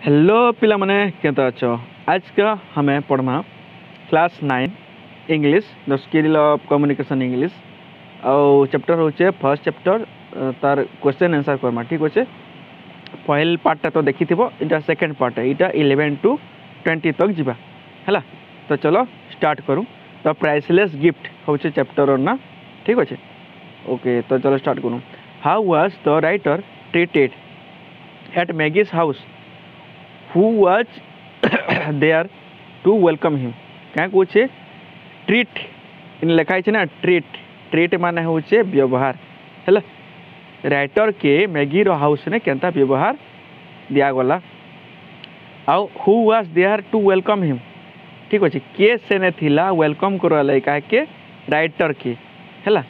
Hello पिला माने केता अच्छो। आज का हमें पढ़मा class 9 English the skill of communication English और चैप्टर होचे फर्स्ट चैप्टर तार क्वेश्चन आंसर करमा ठीक होचे। पहल पार्टा तो देखी थी इटा सेकेंड पार्ट है इटा 11 to 20 तक जीवा है। तो चलो स्टार्ट करूँ। तो प्राइसलेस गिफ्ट होचे चैप्टर ना ठीक अच्छे। ओके तो चलो स्टार्ट करूँ। How was the writer treated at Maggie's house who was there to welcome him। क्या कुछ ट्रीट इन लिखाई ना ट्रीट ट्रीट माने होचे व्यवहार है। राइटर के मैगी रो हाउस ने केंता व्यवहार दिया गला आउ who was there to welcome him ठीक अच्छे। के से ने थिला वेलकम करवाला का के राइटर के है।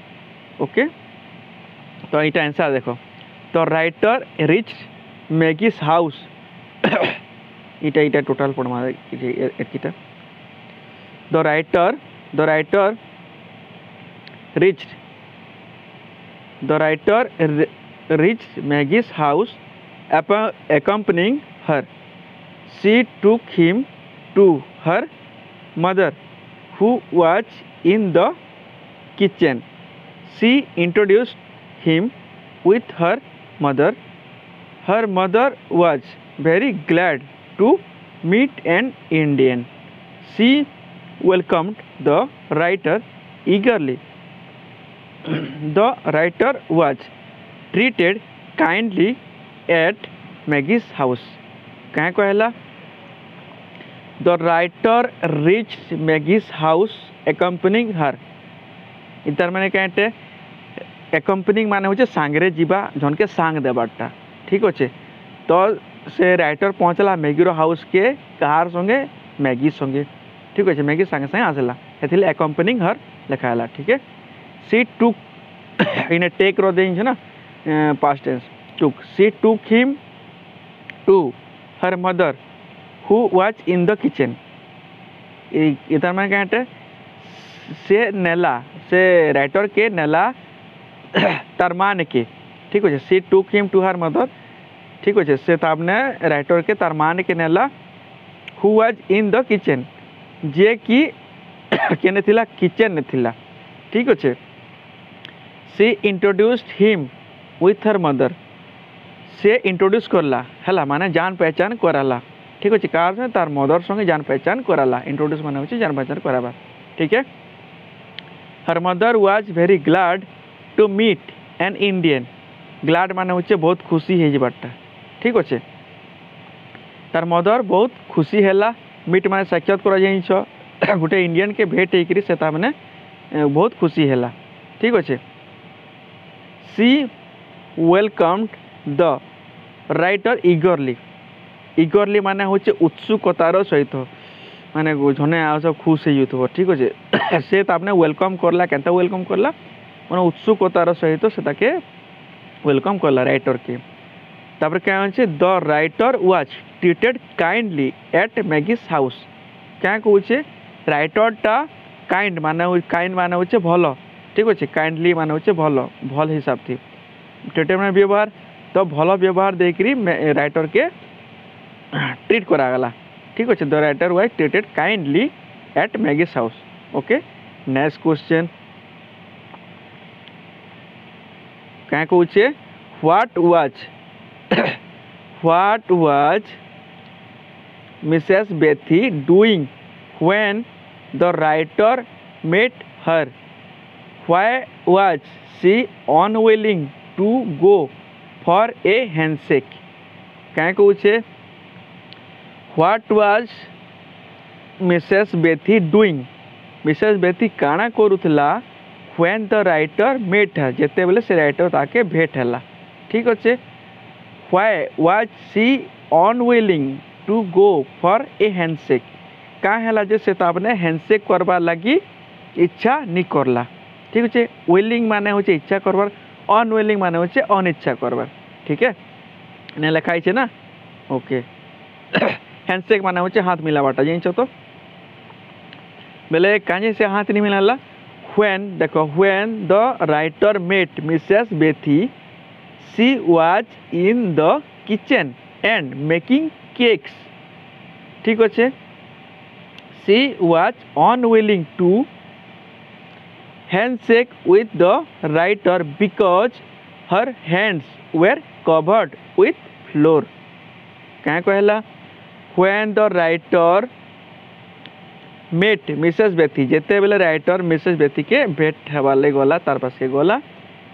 ओके तो यहाँ आंसर देखो। तो राइटर रिच मैगीज हाउस इटा इटा total पढ़मा Etah. The writer reached Maggie's house accompanying her। She took him to her mother who was in the kitchen। She introduced him with her mother। Her mother was very glad to meet an Indian। She welcomed the writer eagerly। The writer was treated kindly at Maggie's house। क्या कहला? The writer reached Maggie's house accompanying her। इतर मैंने कहते accompanying माने होचे सांगरे जीवा जन के सांग देबाटा ठीक अच्छे। तो से राइटर पहुँचला मैगी रो हाउस के कहार संगे मैगी संगे ठीक अच्छे। मैगी संगे संगे आसला हेथिले accompanying her लिखाला ठीक है। She took in take row then है ना past tense took. She took him to her mother who was in the kitchen. इधर में कहते से नेला से राइटर के नेला तरमान के ठीक है। She took him to her mother ठीक अच्छे। से ताबने राइटर के तरमान के नेला who was in the kitchen जे कि केने थिला किचन ने थिला ठीक अच्छे। She introduced him with her mother. से इंट्रोड्यूस करला है माने जान पहचान कराला ठीक अच्छे। कार से तार मदर संगे जान पहचान कराला। इंट्रोड्यूस माने होचे जान पहचान कराबा ठीक है। Her mother was very glad to meet an Indian. Glad माने होचे बहुत खुशी है बाटा ठीक अच्छे। तार मदर बहुत खुशी हैला मीट माने साक्षात करा जाइछ गोटे इंडियन के भेट होकर से मैंने बहुत खुशी हैला ठीक अच्छे। सी वेलकम्ड द राइटर इगरली माने होचे उत्सुकतार सहित माने जने आ सब खुश हो ठीक अच्छे। से तापने वेलकम करला केनता वेलकम करला माने उत्सुकतार सहित से ताके वेलकम करला राइटर के। तापर क्या होचे the writer was treated kindly at Maggie's house. क्या कहूचे राइटर टा काइंड माने होचे भलो ठीक अच्छे। काइंडली माने होचे भलो भल हिसाब थी ट्रीटेड माने व्यवहार। तो भलो व्यवहार देकरी राइटर के ट्रीट करा गला ठीक अच्छे। The writer was treated kindly at Maggie's house. Okay next question क्या कहूचे what was Mrs. Bethy doing when the writer met her? Why was she unwilling to go for a handshake? क्या कहूचे what was Mrs. Bethy doing? Mrs. Bethy काना करुथला when the writer met her जेते बेले से writer ताके भेट हैला ठीक अच्छे। Why was she unwilling to go for a handshake? क्या हैला जे से तापने हैंडशेक करवा लगी इच्छा नहीं करला ठीक अच्छे। विलिंग माने होचे इच्छा करवार अनविलिंग माने होचे अनिच्छा करवार ठीक है ने लिखाई छे ना। ओके हैंडशेक माने होचे हाथ मिलावाटा जानिछो तो बेले काजे से हाथ नहीं मिलाला when देखो when the writer met Mrs. Bethy she was in the kitchen and making cakes ठीक अच्छे she was unwilling to handshake with the writer because her hands were covered with flour क्या कहला when the writer met Mrs Bethy जिते बेले writer Mrs Bethy के भेट हवाले गला तार पास के गला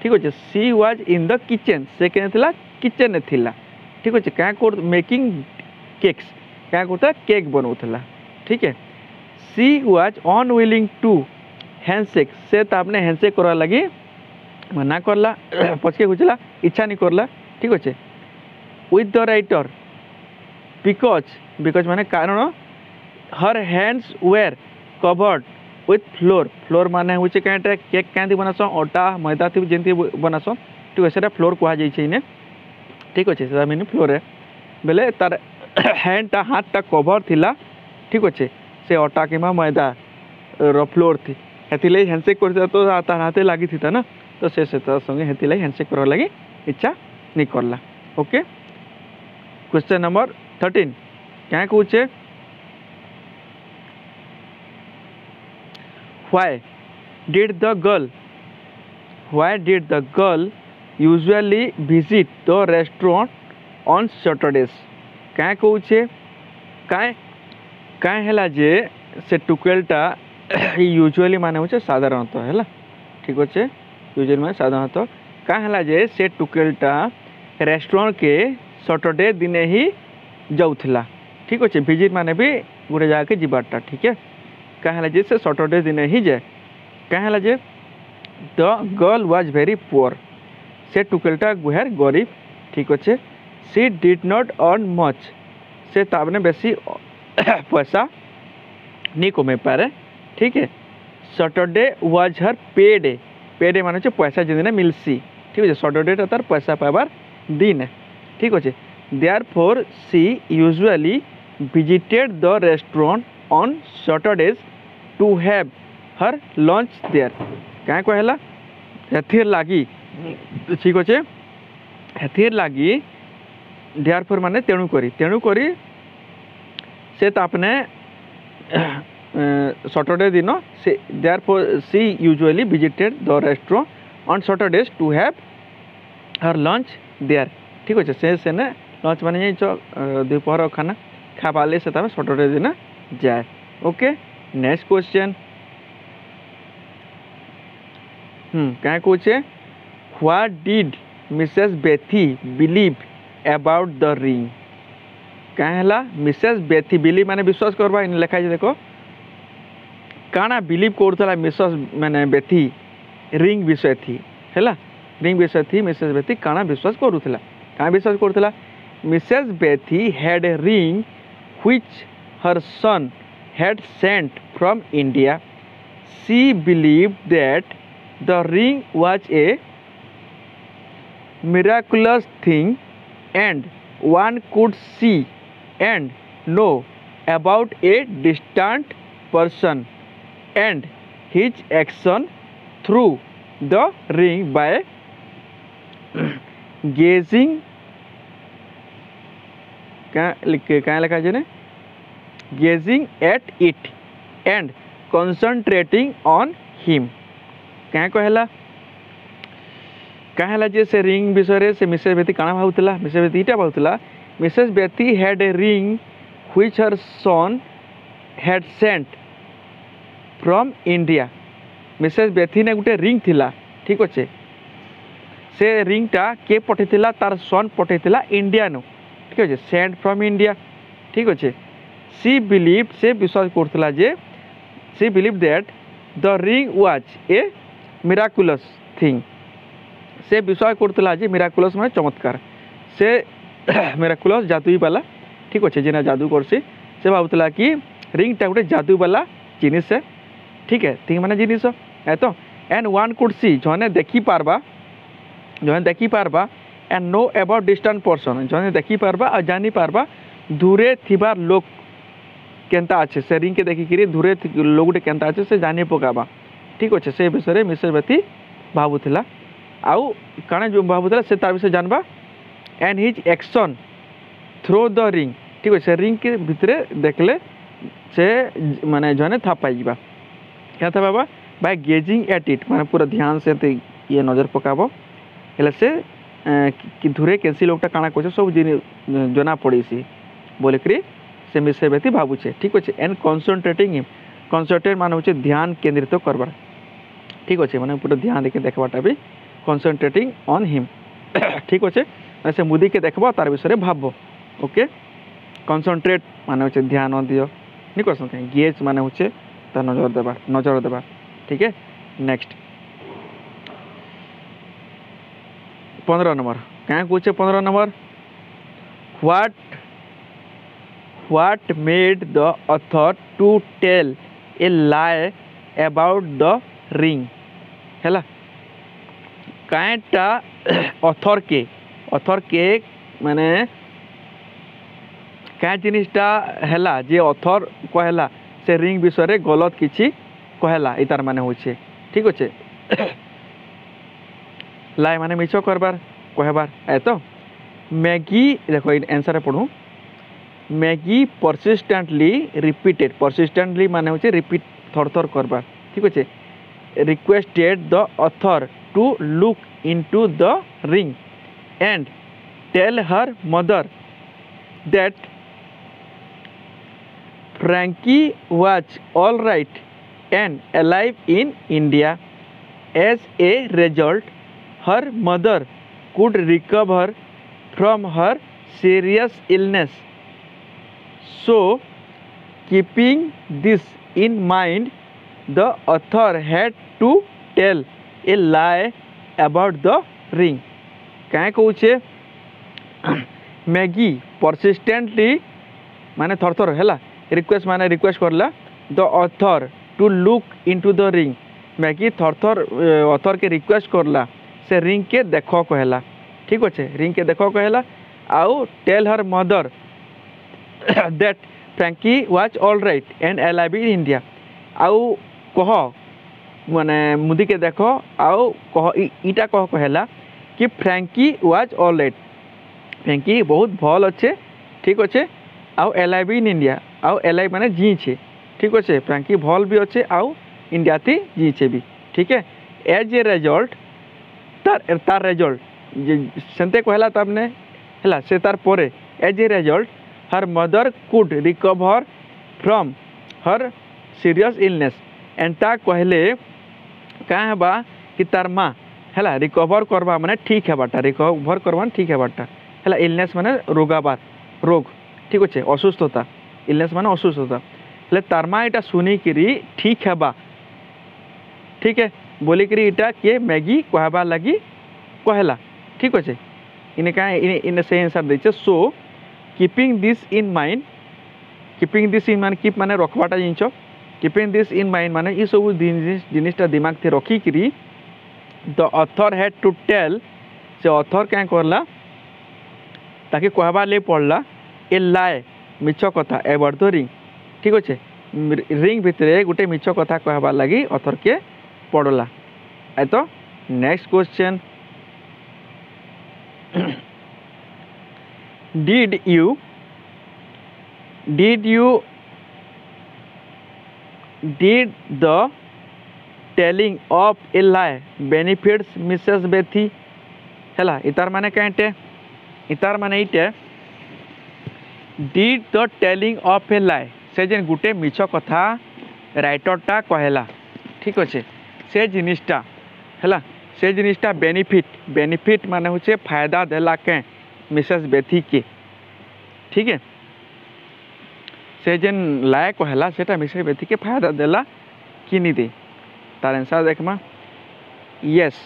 ठीक अच्छे she was in the kitchen से क्या किचन थिला ठीक अच्छे क्या मेकिंग केक्स क्या करता केक बनाऊला ठीक है she was unwilling to handshake से तापने हैंडशेक करवा लगी मना करला पचके खुजला इच्छा नहीं करला ठीक अच्छे विथ द राइटर बिकॉज माने कारण her hands were covered with flour माने हूँ क्या केक क्या बनास अटा मैदा थी जमी बनास ठीक है फ्लोर कहुए ठीक अच्छे मीन फ्लोर बेले तार हैंडटा हाथटा कवर थिला ठीक अच्छे से अटा कि मैदा फ्लोर थी हेती हैंडशेक कर तो तार हाथे लगी थी ना तो से संगे हेती हैंडशेक करवा लगी इच्छा नहीं करला ओके क्वेश्चन नंबर 13 क्या कहे why did the girl usually visit the restaurant on Saturdays क्या कहे क्या है जे से टुकेलटा यूजुअली माने होचे साधारणतः है ठीक अच्छे यूजुअली माने साधारणतः क्या है जे से टुकेलटा रेस्टोरेंट के सैटरडे दिने ही जाऊला ठीक अच्छे विजिट माने भी गोटे जगह के जीवाटा ठीक है क्या है जे से सैटरडे दिन ही जाए क्या है जे the girl was very poor से टुकेलटा गुहर गरीब ठीक अच्छे she did not earn much से ताबने बेसी पैसा नहीं कमे पारे ठीक है सैटरडे वाज हर पे डे माने पैसा जिन मिलसी ठीक है सैटरडे तार पैसा पाइबार दिन ठीक अच्छे therefore she usually visited the restaurant on Saturdays to have her lunch there क्या कहला हेथिर लगी ठीक अच्छे हेथिर लगी देयरफॉर माने तेणुकरी से तापने सैटरडे दिन से therefore she usually visited the restaurant on Saturdays to have her lunch there ठीक अच्छे से लंच माने दोपहर खाना खावाले से सैटरडे दिन जाए ओके नेक्स्ट क्वेश्चन क्या कहे what did Mrs Bethy believe about the ring क्या है मिसेस बेथी बिलीव माने विश्वास करवा इन लिखा है देखो काना बिलीव करूला मिसेस माने बेथी रिंग विषय थी है रिंग विषय थी मिसेस बेथी काना विश्वास करूला क्या विश्वास करूला Mrs Bethy had a ring which her son had sent from India. She believed that the ring was a miraculous thing and one could see and know about a distant person and his action through the ring by gazing क्या लिखा है gazing at it and concentrating on him क्या कहला जे से ring विषय से Mrs Bethy काना भावुला Mrs Bethy इटा भावुला Mrs Bethy had a ring which her son had sent from India Mrs Bethy ने गोटे रिंग थिला ठीक अच्छे से रिंगटा के पठेला तार सन पठेला इंडिया नु ठीक अच्छे सेंट फ्रॉम इंडिया ठीक अच्छे सी बिलीव से विश्वास करता जे she believe that the ring was a miraculous thing से विश्वास करता जे मिराकुलस माने चमत्कार से मिराकुलस जादुई वाला ठीक अच्छे जेना जादू करसी से भावुला कि रिंगटा गोटे जादू वाला जिनिस है ठीक है थिंग माने जिनिस है तो एंड वन कुड सी जने देखी पारबा and know about distant person जने देखी पारबा और जानी पारबा दूरे थिबार लोक केंता अच्छे से रिंग के देखिकी दूरे लोग गोटे केंता अच्छे से जानी पकाबा ठीक अच्छे से विषय मिसेस बेथी भावुला आउ काना जो भावुला से तार विषय जानबा and his action through the ring ठीक अच्छे रिंग के भितर देखले से माने जने था पाई क्या था बाबा बाय गेजिंग एट इट माने पूरा ध्यान से ये नजर पकाबो हेले से कि धुरे कैसी लोगटा काଣା कहছে सब जना पड़ी सी बोलिक से मिसे व्यक्ति भावुचे ठीक अच्छे एंड कनसंट्रेटिंग हिम कनसंट्रेट मान हो ध्यान केंद्रित करवार ठीक अच्छे मैंने पूरा ध्यान देके देखवाटा भी कनसंट्रेटिंग ऑन हिम ठीक अच्छे से मुदी के देखब तार विषय भाव ओके कनसंट्रेट मान हो ध्यान दियो नहीं कर सकते गेज मान हो नजर देवा ठीक है। नेक्स्ट 15 नंबर क्या कहे 15 number what made the author to tell a lie about the ring है कईटा ऑथर के माने क्या जिनिसटा है जे ऑथर कहला से रिंग विषय गलत किसी कहला इतार माने होचे ठीक अच्छे लाई माने मिछ करबार कहबार ए तो मैगी देखो आंसर पढ़ू मैगी परसिस्टेंटली रिपीटेड परसिस्टेंटली माने होचे रिपीट थर थर करबार ठीक अच्छे requested the author to look into the ring and tell her mother that Frankie was all right and alive in India. As a result, her mother could recover from her serious illness. So, keeping this in mind, the author had to tell a lie about the ring. क्या कहूचे Maggi persistently माने थर थर है request माने request करला the author to look into the ring Maggie थर थर author के रिक्वेस्ट करला से रिंग के देख कहला ठीक अच्छे रिंग के देख कहला आउ tell her mother that Frankie was all right and alive in India आउ कह माने मुदी के देख आउ कह इटा कह कहला कि Frankie was all right Frankie बहुत भल अच्छे ठीक अच्छे आउ अलाइव इन इंडिया आउ अलाइव माने जी छे ठीक अच्छे फ्रैंकी भल भी अच्छे आउ इंडिया थी जी छे भी ठीक है। एज ए रिजल्ट तार रिजल्ट सेंते कहला तबने हैला से तार परे as a result her mother could recover from her serious illness and ता कहले क्या हेबा कि तार माँ हैला रिकवर करवा माने ठीक हेबाटा रिकवर करवा ठीक हेबाटा हैला इलनेस माने रोगाबार रोग ठीक अच्छे असुस्थता इलनेस माने असुस्थता हेले तार माँ इटा सुनिकी ठीक हेबा ठीक है बोलिक इटा किए मैगी कहबार लगी कहला ठीक अच्छे इन्हें क्या इन्हें से आंसर देचे so keeping this in mind keep माने रखवाटा जिनस कीपिंग दिस इन माइंड माने ये सब जिनिसटा दिमाग थे रखिक the author had to tell से ऑथर क्या करला ताकि कहबार ले पड़ला ए लाई मिछ कथा एबाउट द रिंग ठीक अच्छे रिंग भितर गोटे मिछ कथा कहबार लगी ऑथर के पड़ला ए तो next question did the telling of a lie benefits Mrs. Bethy हैला इतार माने कहते इतार माने इटे did the telling of a lie से जेन गुटे मिछ कथा राइटरटा कहला ठीक अच्छे से जिनिसटा हैला से जिनिसटा बेनिफिट माने होचे फायदा देला के मिसेस बेथी के ठीक है से जेन लाए कहला सेटा मिसेस बेथी के फायदा देला कि नहीं दे तार आंसर देखमा yes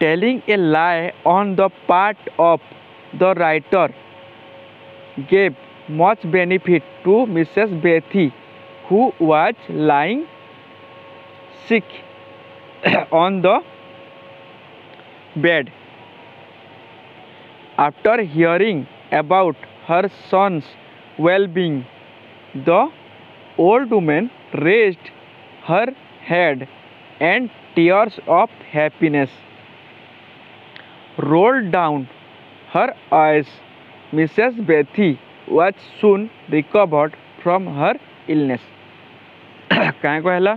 telling a lie on the part of the writer gave much benefit to Mrs Bethy who was lying sick on the bed. After hearing about her son's well-being, the old woman raised her head and tears of happiness rolled down her eyes. Mrs. Bethy was soon recovered from her illness. कहीं कहला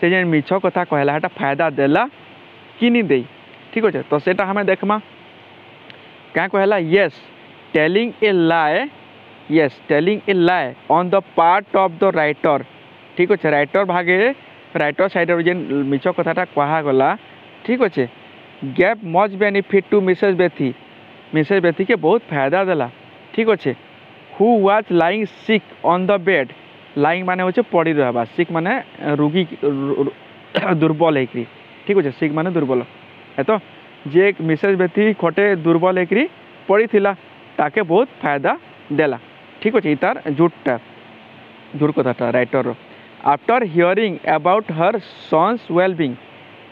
से जेन मिछ कथा कहला हेटा फायदा देला कि नहीं दे ठीक अच्छे तो सेटा हमें देखमा क्या कहला yes telling a lie on the part of the writer ठीक अच्छे राइटर भागे राइटर साइड जेन मिछ कथाटा कहगला ठीक अच्छे gave much benefit to Mrs Bethy के बहुत फायदा देला ठीक अच्छे who was lying sick on the bed lying माने होचे पड़ी रहबा सिक माने रोगी दुर्बल है ठीक अच्छे सिक माने दुर्बल है तो जे मिसेस बेथी खटे दुर्बल है पड़ी थिला ताके बहुत फायदा देला ठीक अच्छे तार झूठ कथाटा writer after hearing about her son's wellbeing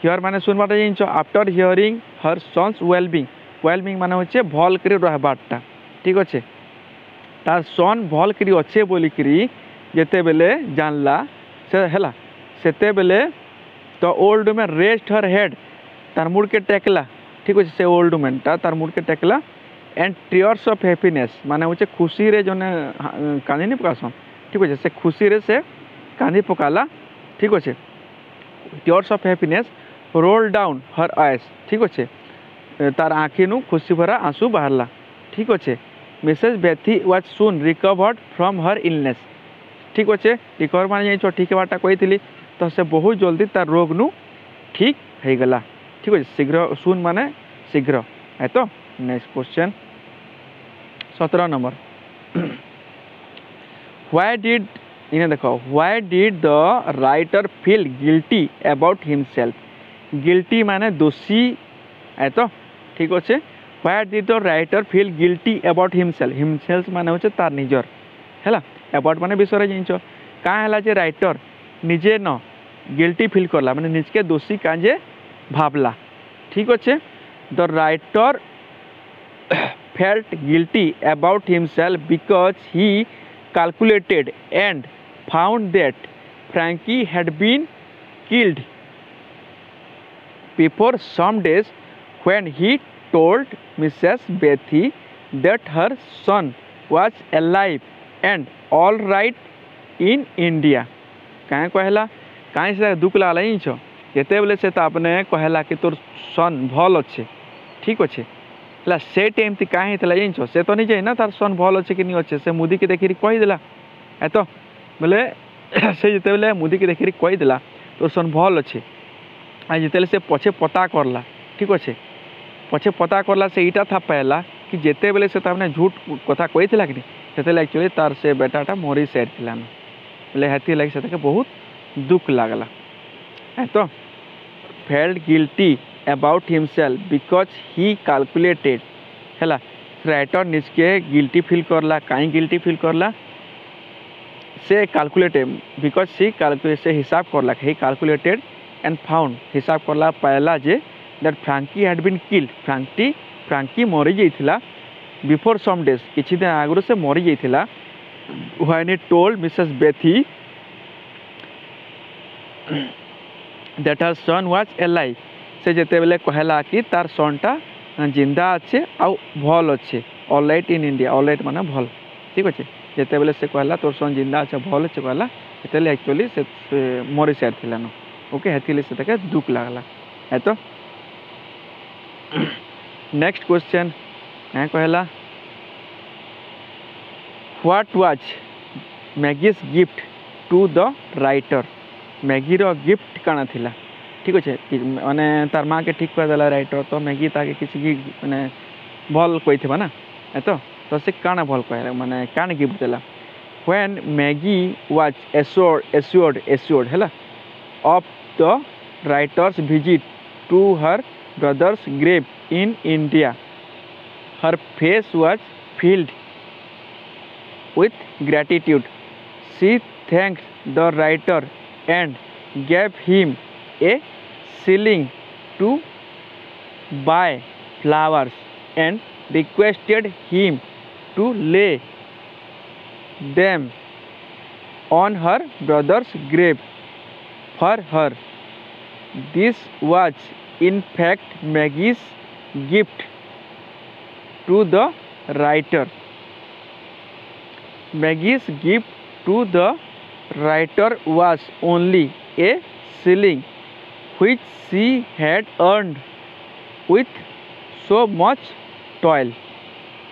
here माने सुनबाटा जिनछ after hearing her son's wellbeing माने होचे भल करी रहबाटा ठीक अच्छे तार सन भल करी अच्छे बोलिकी जेते बेले जानला से हैला सेते बेले तो ओल्ड मैन रेस्ट हर हेड तार मुड़ के टेकला ठीक अच्छे से ओल्ड मैनटा तार मुड़ के टेकला एंड टीयर्स ऑफ हैप्पीनेस माने होचे खुशी रे जने कांदी नहीं पकासन ठीक अच्छे से खुशी रे से कांदी पकाला ठीक अच्छे tears of happiness roll down her eyes ठीक अच्छे तार आँखी नु खुशी भरा आंसू बाहरला ठीक अच्छे Mrs Bethy was soon recovered from her illness ठीक अच्छे रिकवर मान जाइए ठीक बाटा कही तो से बहुत जल्दी तार रोग नु ठीक हो गला ठीक अच्छे शीघ्र सुन माने शीघ्र है तो next question 17 number why did इन्हें देखो why did the writer feel guilty about himself guilty माने दोषी है तो ठीक अच्छे why did the writer feel guilty about himself माने होचे तार निजर हैला अबाउट माने विषय जिनछ का हैला जे राइटर निजे न गिल्टी फील करला माने निजके दोषी काजे भाबला ठीक अच्छे the writer felt guilty about himself because he calculated and found that Frankie had been killed before some days when he told Mrs. Bethy that her son was alive and all right in India. कहाँ कहला कहीं से दुख लागला inch केते बेले से आपने कहला कि तोर सन भल अच्छे ठीक अच्छे है से टाइम कहीं जाइछ से तो नहीं जाए ना तार सन भल अच्छे कि नहीं अच्छे से मुदी के देखी कहीदेला है तो बोले से जिते बेले मुदी के देखी कहीदेला तो सन भल अच्छे आ जिते से पछे पता करला ठीक अच्छे पछे पता करला से ईटा था पाला कि जिते बेले से ताने झूठ कथा कही कि नहीं एक्चुअली तार से बेटाटा मरी सारी बोले हेती लगे से बहुत दुख लागला है तो felt guilty about himself because he calculated है राइटर निजके गिल्टी फील करला कहीं गिल्टी फील करला से कैलकुलेटेड बिकॉज से हिसाब करला ही कैलकुलेटेड एंड फाउंड हिसाब करला पाला जे that Frankie had been killed Frankie मरी जाइथिला बिफोर सम डेज किछि दिन आगु से मरी जाइथिला when he told Mrs Bethy that her son was alive से जेते बेले कहला कि तार सनटा जिंदा अच्छे आउ भल अच्छे all right in India all right माने भल ठीक अच्छे जेते बेले से कहला तोर सन जिंदा अच्छे भल अच्छे कहला सेते एक्चुअली से मरी सारी न ओके हेतिले से दुख लागला है तो नेक्स्ट क्वेश्चन क्या कहला what was Maggie's gift to the writer Maggie रो गिफ्ट काना थिला ठीक अच्छे माने तार माँ के ठीक कर देला राइटर तो मैगी ताके किसी माने भल कही थी ना है तो से काना भल कह माने कान गिफ्ट देला व्हेन मैगी वाज एश्योर्ड है of the writer's visit to her brother's grave in India her face was filled with gratitude. She thanked the writer and gave him a shilling to buy flowers and requested him to lay them on her brother's grave for her. This was in fact Maggie's gift to the writer. Maggie's gift to the writer was only a shilling which she had earned with so much toil.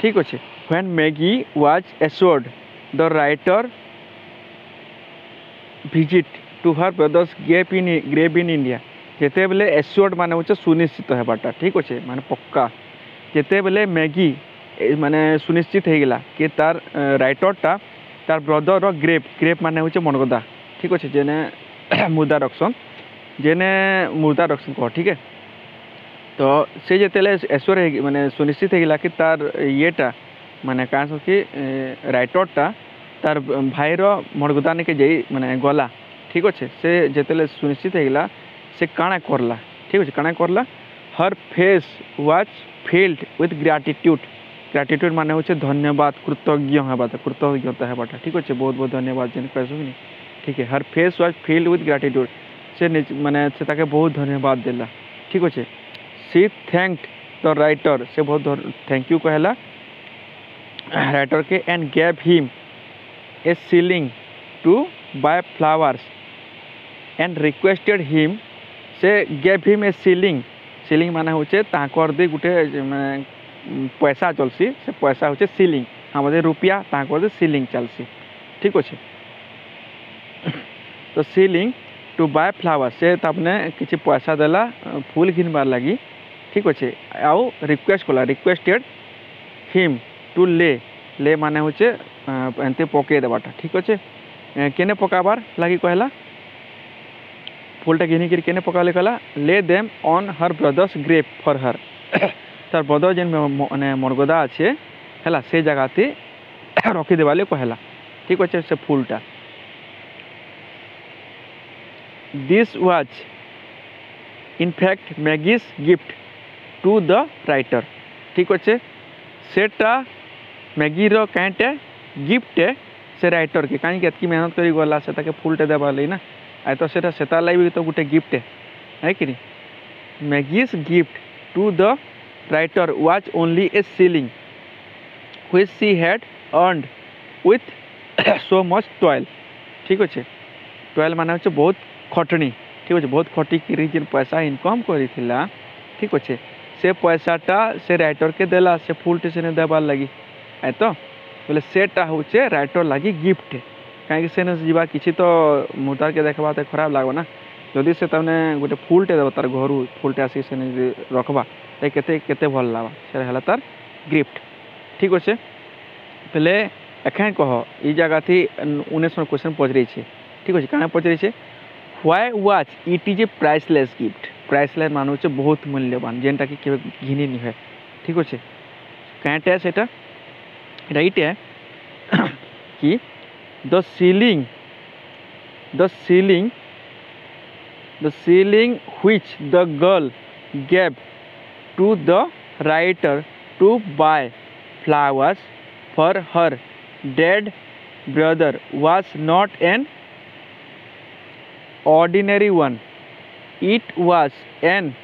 ठीक अच्छे. When Maggie was assured the writer visit to her brother's grave in India, जेते बेले assured माने होचे सुनिश्चित हेबाटा. ठीक अच्छे माने पक्का. जेते बेले मैगी माने सुनिश्चित हो गला कि तार राइटरटा तार ब्रदर ग्रेप माने होचे मनगदा. ठीक अच्छे जेने मुर्दा रखसन कह. ठीक है. तो से जेतेले एश्योर माने सुनिश्चित हो गला कि तार येटा माने कहाँ सब कि राइटरटा तार भाईर मनगदा के जाई माने गला. ठीक अच्छे से जेतेले सुनिश्चित हो गला से काଣା करला. ठीक अच्छे काଣା करला. हर फेस वाज फिल्ड विथ ग्राटिट्यूड माने होचे धन्यवाद कृतज्ञता हेबाटा. ठीक अच्छे बहुत बहुत धन्यवाद जेन कहसो कि. ठीक है. हर फेस वाज फिल्ड विथ ग्राटिट्यूड से माने से ताके बहुत धन्यवाद देला. ठीक अच्छे. सी थैंक्ड द राइटर से बहुत थैंक यू कहला राइटर के and gave him a shilling to buy flowers and requested him से गैव हिम ए shilling माने होचे ताकर दे गुटे माने पैसा चलसी से पैसा होचे shilling हमदे रुपया ताकर दे shilling चलसी. ठीक अच्छे. तो shilling टू बाय फ्लावर्स से तबने किछि पैसा देला फूल घिनबार लगी. ठीक अच्छे. आउ रिक्वेस्टेड हिम टू ले माने होचे एंते पके देबाटा. ठीक अच्छे. केने पकाबार लगी कहला फूलटा घिनी कर केने पकाले कहला lay them on her brother's grave for her. तार ब्रदर जेन माने मनगदा अच्छे हैला से जगहते रखी देवाले कहला. ठीक अच्छे. से फूलटा this was in fact Maggie's gift to the writer. ठीक अच्छे. सेटा मैगीर कैंटे गिफ्ट से राइटर के कहीं एतकी मेहनत करी गला से ताके फूलटे देवा लई ना आई तो सेटा सेता लाई तो गोटे गिफ्ट है कि नहीं. Maggie's gift to the writer was only a shilling which she had earned with so much toil. ठीक अच्छे. टॉयल माने होचे बहुत खटनी. ठीक अच्छे. बहुत खटी कि जिन पैसा इनकम करी थिला. ठीक अच्छे. से पैसाटा से राइटर के देला से फूलटे से देवार लगी आई तो बोले सेटा होचे राइटर लगी गिफ्ट कहीं से जीवा किसी तो मुर्दार के देखा तो खराब लगवा ना जदि से तमने गोटे फूलटे देव तार घर फूलटे आसिक से रखबा तो केते भल लगवा से तार गिफ्ट. ठीक अच्छे. पहले एखें कह ई जगह थी 19 क्वेश्चन पचरी. ठीक अच्छे. कहाँ पचरी why was it is a priceless gift. Priceless मान होचे बहुत मूल्यवान जेनटा कि केबे घिनी नहीं है. ठीक अच्छे. कहाँटे सेटा राइट है कि the shilling which the girl gave to the writer to buy flowers for her dead brother was not an ordinary one. It was an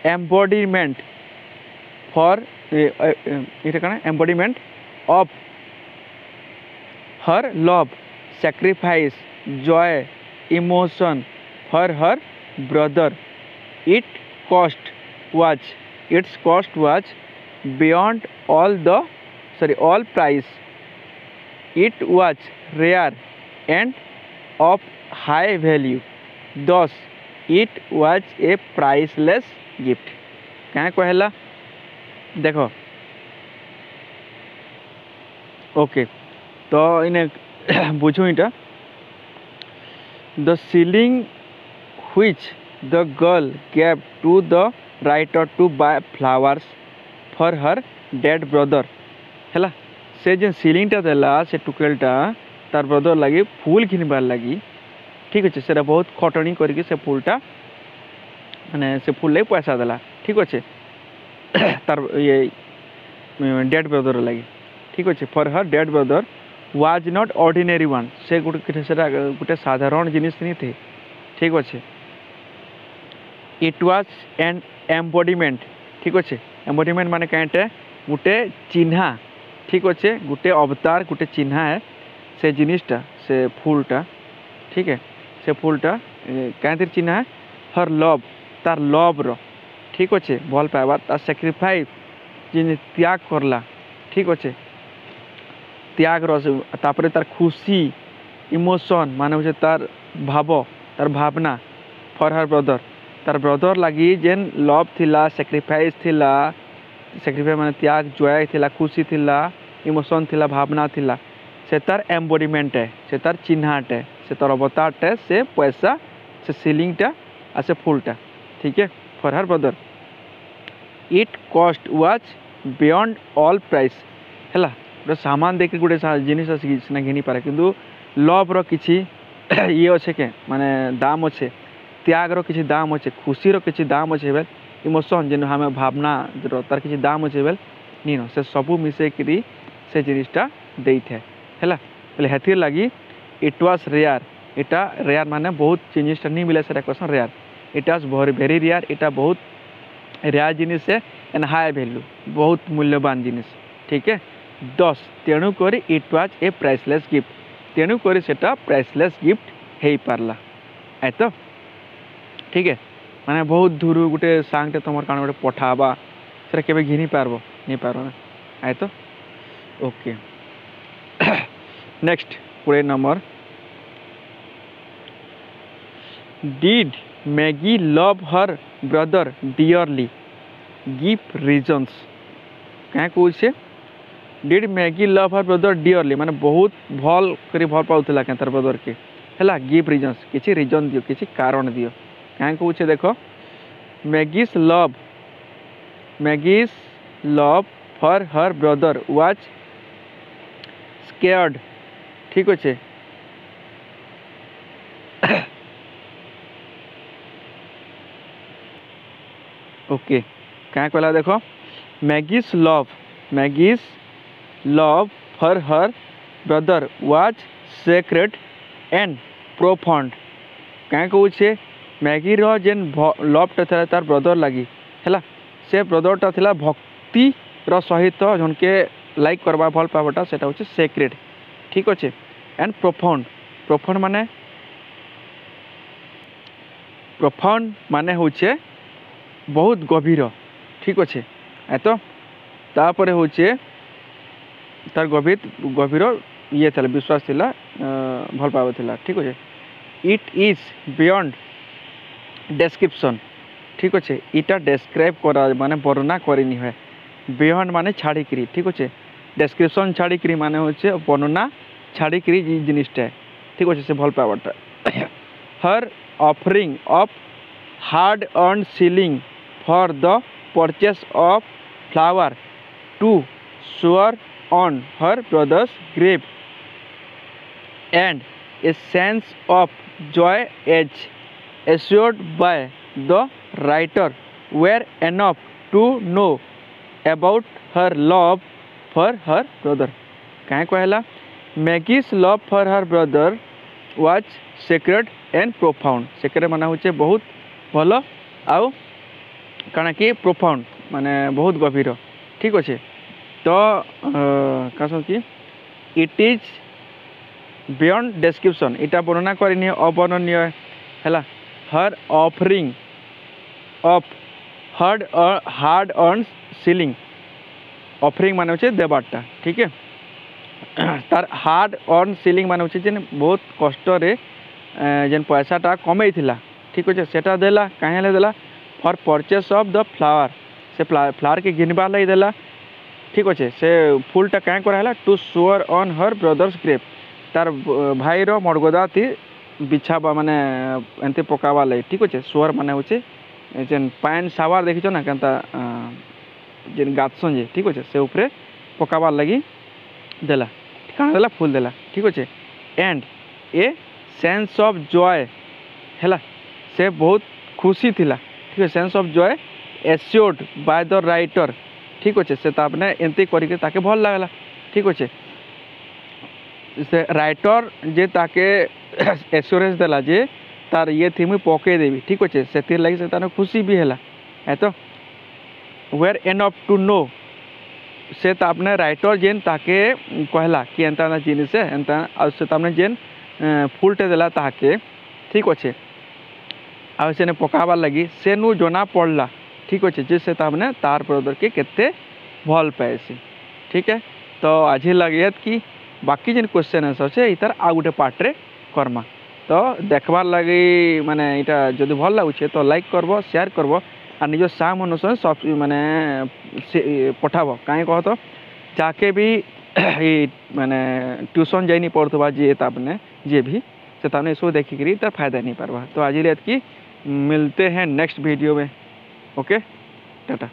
embodiment of her love, sacrifice, joy, emotion for her brother. Its cost was beyond all price. It was rare and of high value. Thus, it was a priceless gift. क्या कहला देखो. Okay. तो इन्हें बुझू इटा the shilling which the girl gave to the writer to buy flowers for her dead brother है से जेन shillingटा देला से टुकेलटा तार ब्रदर लगी फूल घिनबार लगी. ठीक अच्छे. से बहुत खटनी करके से फूलटा माने से फूल लगे पैसा देला. ठीक अच्छे. तार ये डेड ब्रदर लगी. ठीक अच्छे. For her dead brother was not ordinary one से गोटे साधारण जिनिस नहीं थे. ठीक अच्छे. It was an embodiment. ठीक अच्छे. एम्बॉडीमेंट माने कहीं गोटे चिन्हा ठीक अच्छे गोटे अवतार गोटे चिन्हा है से जिनिसटा से फूलटा ठीक है से फूलटा कहीं चिन्हा है हर लव तार लव रो ठीक अच्छे भल पाइबा तार सैक्रिफाइस जिन त्याग करला ठीक अच्छे त्याग तापर तार खुशी इमोशन माने होचे तार भाव तार भावना फॉर हर ब्रदर तार ब्रदर लगी जेन लव थिला सैक्रिफाइस थिला सैक्रिफाइस माने त्याग जॉय थिला खुशी थिला इमोशन थिला भावना थिला से तार एम्बोडीमेंट है से तार चिन्हाट है से तार अवतारट है से पैसा से सीलिंगटा आ से फूलटा ठीक है for her brother it cost was beyond all price है गोटे सामान देख गोटे जिनिस सीना घिनी पारे किंतु लव रो किछि ये अच्छे के माने दाम अच्छे त्याग रो किछि दाम अच्छे खुशी रो किछि दाम अच्छे बेल इमोशन जेन हमें भावना तार किछि दाम अच्छे बेल नीनो से सबू मिसे करी से जिनिसटा देई थे हैला पहले हेतिर लगी इट वाज रेयर इटा रेयर माने बहुत जिनिसटा नहीं मिले से question rare it was very rare इटा बहुत रेयर जिनिस है एंड हाई वैल्यू बहुत मूल्यवान जिनिस ठीक है 10 तेणु करी it was a priceless gift तेणु करी सेटा प्राइसलेस गिफ्ट हे पारला ए तो ठीक है माने बहुत दूर गोटे सांगटे तुम कान गोटे पठाबा से केबे घिनी पारबो नहीं पारो ना ए तो okay next 20 number did Maggie love her brother dearly give reasons क्या कहे did Maggie love her brother dearly माने बहुत भल करी भल पाउथला के तार ब्रदर के हैला गिव रीजन्स किछि रीजन दियो किछि कारण दियो क्या कहे देखो Maggie's love for her brother was sacred ठीक अच्छे ओके क्या कहला देखो Maggie's love for her brother was sacred and profound क्या कहे मैगी रो जेन लवटा था तार ब्रदर लगी है से ब्रदरटा थिला भक्ति रो सहित जनके लाइक करवा भल पावाटा सेटा होचे सेक्रेट ठीक अच्छे एंड प्रोफाउंड माने होचे बहुत गभीर ठीक अच्छे ए तो तापर होचे तार गभीर ये था विश्वास थिला भल पावा थिला ठीक अच्छे इट इज बियॉन्ड डेस्क्रिप्शन ठीक अच्छे इटा डेस्क्राइब करा माने वर्णना करनी है बियॉन्ड माने छाड़ीकरी ठीक अच्छे डेस्क्रिप्शन छाड़ीकरी माने होचे वर्णना छाड़ीकरी जिनिसटा ठीक अच्छे से भल पावाटा her offering of hard earn shilling for the purchase of flower to sure on her brother's grave and a sense of joy as assured by the writer were enough to know about her love for her brother क्या कहला Maggie's love for her brother was sacred and profound sacred माने होचे बहुत भलो आउ काना कि profound माने बहुत गभीर ठीक अच्छे तो कह कि इट इज बियॉन्ड डेस्क्रिप्शन इटा वर्णना करनी अवर्णनीय है her offering of hard earn shilling offering माने होचे देबाटा ठीक है तार हार्ड अर्न सीलिंग माने होचे जेन बहुत कष्ट रे जेन पैसाटा कमई थिला ठीक अच्छे सेटा देला कहीं देला for purchase of the flower से फ्लावर के घिनबार लगी देला ठीक अच्छे से फूलटा क्या कराला to sure on her brother's grave तार भाईर मड़गदा थी बिछावा माने एंते पकावा लगे ठीक अच्छे श्योर माने होचे जेन पैन सावार देखिछ ना केनता जेन गाछन जे ठीक अच्छे से ऊपर पकावा लगी देला काना देला फूल देला ठीक अच्छे and a sense of Joy हैला से बहुत खुशी थिला ठीक है sense of Joy assured by the writer ठीक अच्छे से तापने एंते करके ताके भल लागला ठीक अच्छे से राइटर जे ताके एश्योरेंस देला जे तार ये थी मुई पके देवी ठीक अच्छे से लगी से तार खुशी भी है तो वेर एनफ टू नो से तापने राइटर जेन ताके कहला कि एंता जिनिस एंता से तापने जेन फुलटे देला ताके ठीक अच्छे आ से पकाबार लगी से नु जना पड़ला ठीक अच्छे जे से तापने तार ब्रदर के केते भल पाएसी ठीक है। तो आज लगे कि बाकी जेन क्वेश्चन आंसर अच्छे इतार आ गोटे पार्ट्रे करमा। तो देखबार लगी माने इटा जदि भल लगुचे तो लाइक करबो शेयर करबो और निज साम अनुसार सब माने पठाबो कहीं कह तो जाके भी माने ट्यूशन जाई नहीं पड़ता जी तापने जे भी से तापने इसको देखिकी तार फायदा नहीं पारबा। तो आज की मिलते हैं नेक्स्ट वीडियो में। ओके टाटा।